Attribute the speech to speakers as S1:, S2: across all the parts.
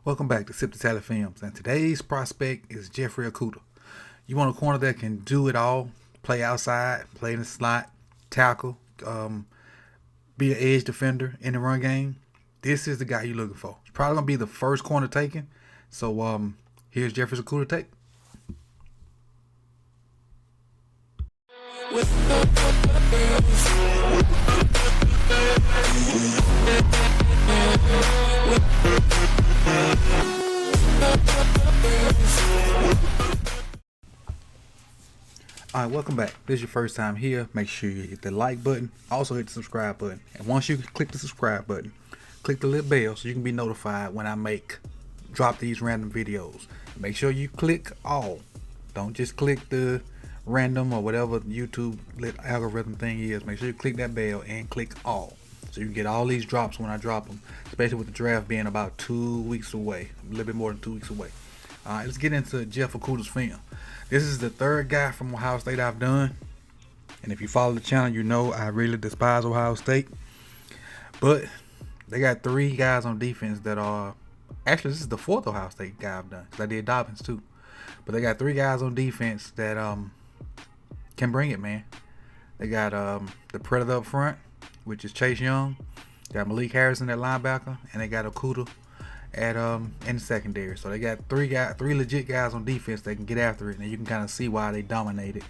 S1: Welcome back to Sip the Tally Films, and today's prospect is Jeffrey Okudah. You want a corner that can do it all: play outside, play in the slot, tackle, be an edge defender in the run game. This is the guy you're looking for. It's probably gonna be the first corner taken. So here's Jeffrey Okudah take. Alright, welcome back. If this is your first time here, make sure you hit the like button. Also hit the subscribe button. And once you click the subscribe button, click the little bell so you can be notified when I drop these random videos. Make sure you click all. Don't just click the random or whatever YouTube algorithm thing is. Make sure you click that bell and click all, so you can get all these drops when I drop them, especially with the draft being about 2 weeks away, a little bit more than 2 weeks away. Alright, let's get into Jeff Okudah's film. This is the third guy from Ohio State I've done, and if you follow the channel, you know I really despise Ohio State. But they got 3 guys on defense that are actually, this is the 4th Ohio State guy I've done, because I did Dobbins too. But they got 3 guys on defense that can bring it, man. They got the Predator up front, which is Chase Young. They got Malik Harrison at linebacker, and they got Okudah at in the secondary. So they got 3 legit guys on defense that can get after it, and you can kind of see why they dominated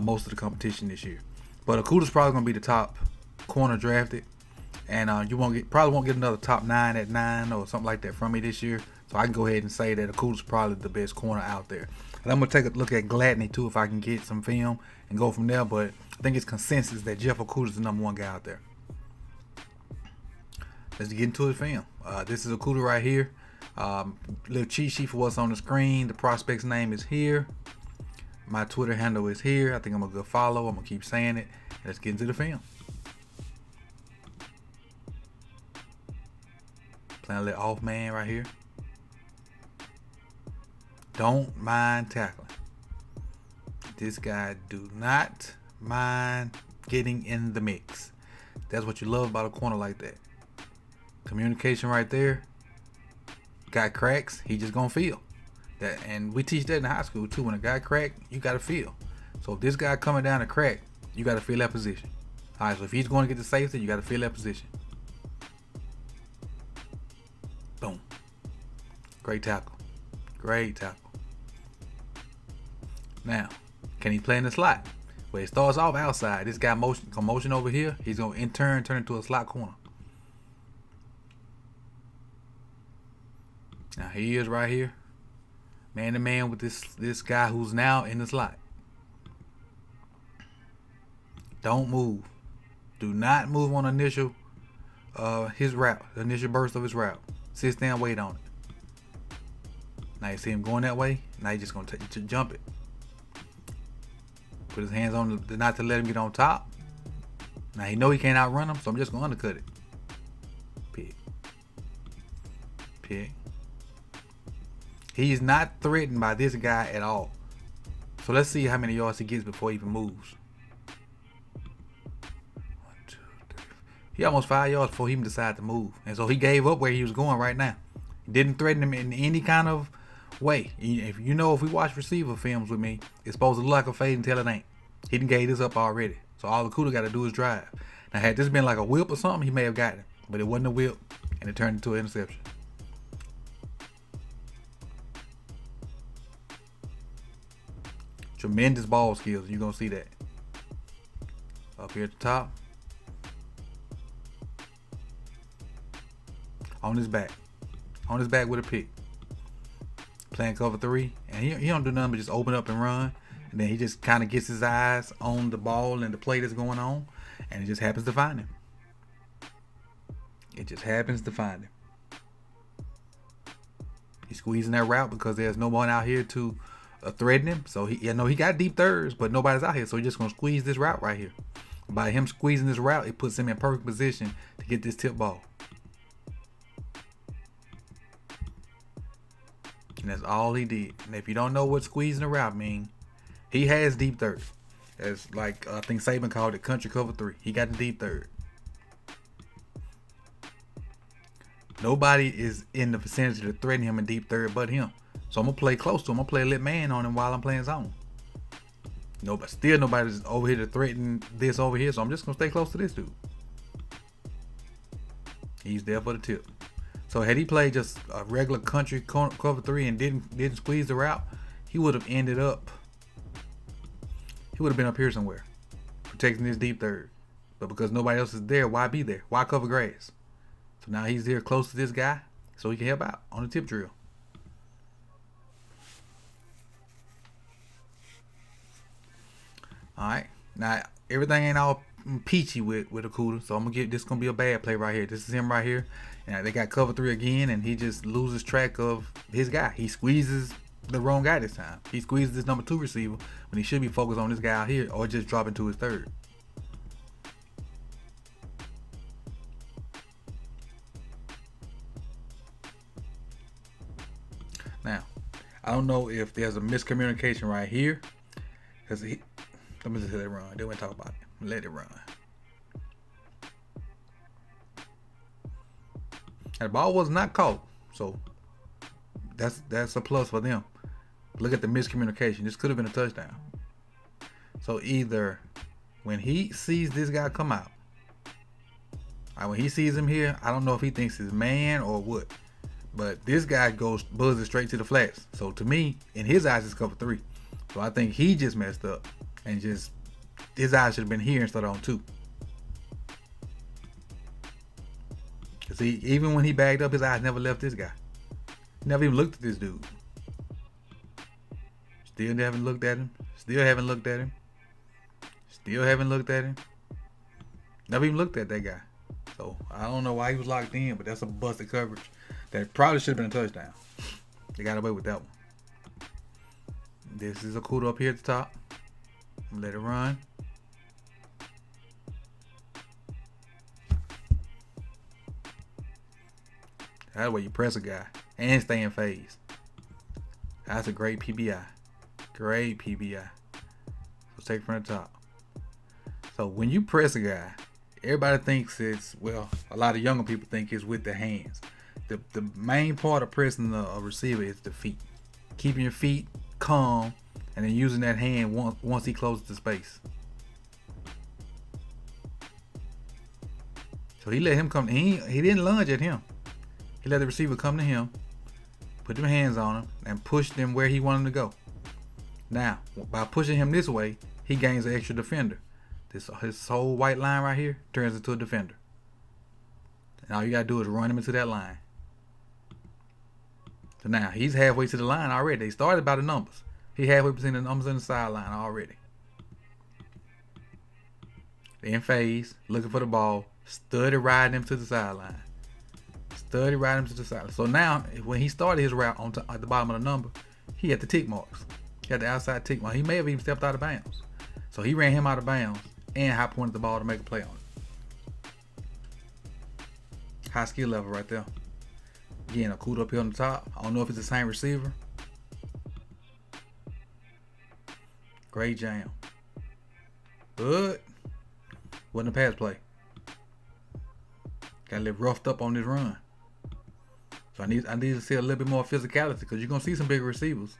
S1: most of the competition this year. But Okudah's probably gonna be the top corner drafted, and you probably won't get another top 9 at 9 or something like that from me this year. So I can go ahead and say that Okudah's probably the best corner out there. And I'm gonna take a look at Gladney too if I can get some film and go from there. But I think it's consensus that Jeff Okudah's the #1 guy out there. Let's get into his film. This is Okudah right here. Little cheat sheet for what's on the screen. The prospect's name is here. My Twitter handle is here. I think I'm a good follow. I'm gonna keep saying it. Let's get into the film. Playing a little off man right here. Don't mind tackling. This guy do not mind getting in the mix. That's what you love about a corner like that. Communication right there. Got cracks, he just gonna feel that, and we teach that in high school too. When a guy crack, you gotta feel. So if this guy coming down the crack, you gotta feel that position. All right, so if he's going to get the safety, you gotta feel that position. Boom. Great tackle. Great tackle. Now, can he play in the slot? Well, it starts off outside. This guy motion over here. He's gonna in turn turn into a slot corner. Now he is right here, man to man with this guy who's now in the slot. Don't move. Do not move on initial his route, the initial burst of his route. Sit down, wait on it. Now you see him going that way. Now he's just gonna jump it. Put his hands on not to let him get on top. Now he know he can't outrun him, so I'm just gonna undercut it. Pick. Pick. He's not threatened by this guy at all. So let's see how many yards he gets before he even moves. 1, 2, 3. He almost 5 yards before he even decided to move. And so he gave up where he was going right now. He didn't threaten him in any kind of way. If we watch receiver films with me, it's supposed to look like a fade until it ain't. He done gave this up already. So all Okudah got to do is drive. Now had this been like a whip or something, he may have gotten it. But it wasn't a whip, and it turned into an interception. Tremendous ball skills. You're going to see that. Up here at the top. On his back. On his back with a pick. Playing cover 3. And he don't do nothing but just open up and run. And then he just kind of gets his eyes on the ball and the play that's going on. And it just happens to find him. It just happens to find him. He's squeezing that route because there's no one out here to threaten him. So he got deep thirds, but nobody's out here. So he's just gonna squeeze this route right here. By him squeezing this route, it puts him in perfect position to get this tip ball. And that's all he did. And if you don't know what squeezing the route means, he has deep third. As like I think Saban called it country cover 3. He got the deep third. Nobody is in the vicinity to threaten him in deep third but him. So I'm gonna play close to him. I'm gonna play a lit man on him while I'm playing zone. Still nobody's over here to threaten this over here. So I'm just gonna stay close to this dude. He's there for the tip. So had he played just a regular country cover 3 and didn't squeeze the route, he would have ended up. He would have been up here somewhere, protecting this deep third. But because nobody else is there, why be there? Why cover grass? So now he's here close to this guy, so he can help out on the tip drill. All right, now everything ain't all peachy with Okudah, so I'm gonna get this. Gonna be a bad play right here. This is him right here, and they got cover 3 again, and he just loses track of his guy. He squeezes the wrong guy this time. He squeezes this number 2 receiver when he should be focused on this guy out here, or just dropping to his third. Now, I don't know if there's a miscommunication right here, because let me just let it run. Then we'll talk about it. Let it run. That ball was not caught, so that's a plus for them. Look at the miscommunication. This could have been a touchdown. So either when he sees this guy come out, when he sees him here, I don't know if he thinks it's man or what, but this guy goes buzzing straight to the flats. So to me, in his eyes, it's cover 3. So I think he just messed up and just his eyes should have been here instead of on 2. Cause even when he bagged up, his eyes never left this guy. He never even looked at this dude. Still haven't looked at him. Still haven't looked at him. Still haven't looked at him. Never even looked at that guy. So I don't know why he was locked in, but that's a busted coverage. That probably should have been a touchdown. They got away with that one. This is Okudah up here at the top. Let it run. That's where you press a guy and stay in phase. That's a great PBI. Great PBI. So take it from the top. So when you press a guy, everybody thinks it's, well, a lot of younger people think it's with the hands. The main part of pressing a receiver is the feet. Keeping your feet calm and then using that hand once he closes the space. So he let him come. He didn't lunge at him. He let the receiver come to him, put them hands on him, and push them where he wanted him to go. Now, by pushing him this way, he gains an extra defender. His whole white line right here turns into a defender. And all you gotta do is run him into that line. So now he's halfway to the line already. They started by the numbers. He halfway between the numbers and the sideline already. In phase, looking for the ball, study riding him to the sideline. Study riding him to the sideline. So now, when he started his route at the bottom of the number, he had the tick marks. He had the outside tick mark. He may have even stepped out of bounds. So he ran him out of bounds and high pointed the ball to make a play on it. High skill level right there. Again, Okudah up here on the top. I don't know if it's the same receiver. Great jam. But wasn't a pass play. Got a little roughed up on this run. So I need to see a little bit more physicality, because you're gonna see some bigger receivers.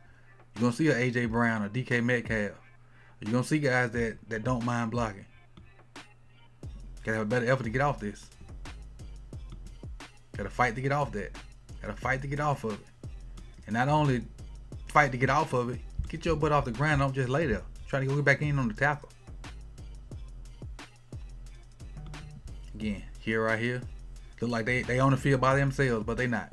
S1: You're gonna see a AJ Brown or DK Metcalf. You're gonna see guys that don't mind blocking. Gotta have a better effort to get off this. Gotta fight to get off that. Gotta fight to get off of it. And not only fight to get off of it, get your butt off the ground. Don't just lay there. Try to go back in on the tackle. Again, here right here. Look like they on the field by themselves, but they not.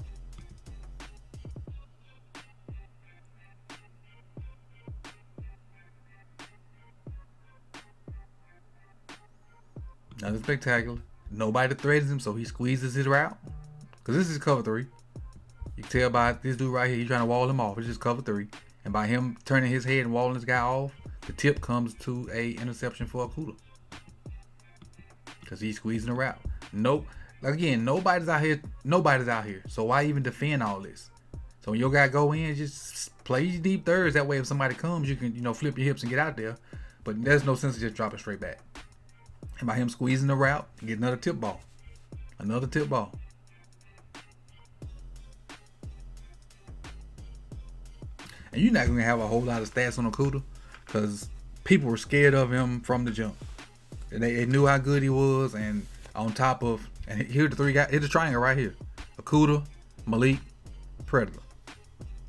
S1: Nothing spectacular. Nobody threatens him, so he squeezes his route. Because this is cover 3. You can tell by this dude right here, he's trying to wall him off. It's just cover 3. And by him turning his head and walling this guy off, the tip comes to a interception for Okudah. Because he's squeezing the route. Nope. Again, nobody's out here. Nobody's out here. So why even defend all this? So when your guy go in, just play your deep thirds. That way if somebody comes, you can, flip your hips and get out there. But there's no sense of just dropping straight back. And by him squeezing the route, you get another tip ball. Another tip ball. And you're not gonna have a whole lot of stats on Okudah because people were scared of him from the jump. And they knew how good he was, and on top of, and here the three guys, here's the triangle right here: Okudah, Malik, Predator.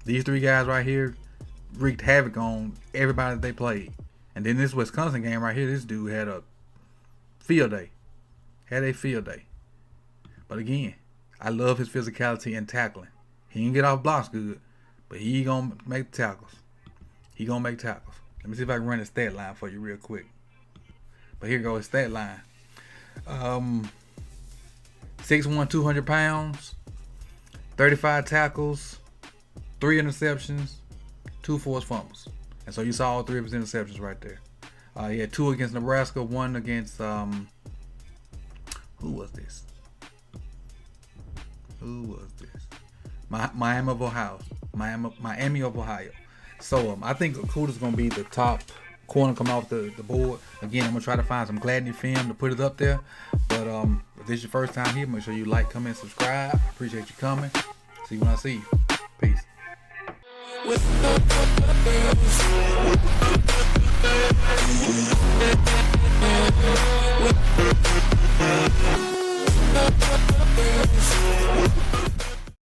S1: These three guys right here wreaked havoc on everybody that they played. And then this Wisconsin game right here, this dude had a field day. Had a field day. But again, I love his physicality and tackling. He didn't get off blocks good, but he gonna make tackles. He gonna make tackles. Let me see if I can run his stat line for you real quick. But here goes his stat line. 6'1", 200 pounds, 35 tackles, 3 interceptions, 2 forced fumbles. And so you saw all 3 of his interceptions right there. He had 2 against Nebraska, 1 against who was this? Miami of Ohio. Miami of Ohio. So I think Okudah's gonna be the top corner come off the board. Again, I'm gonna try to find some Gladney film to put it up there. But if this is your first time here, make sure you like, comment, subscribe. Appreciate you coming. See you when I see you. Peace.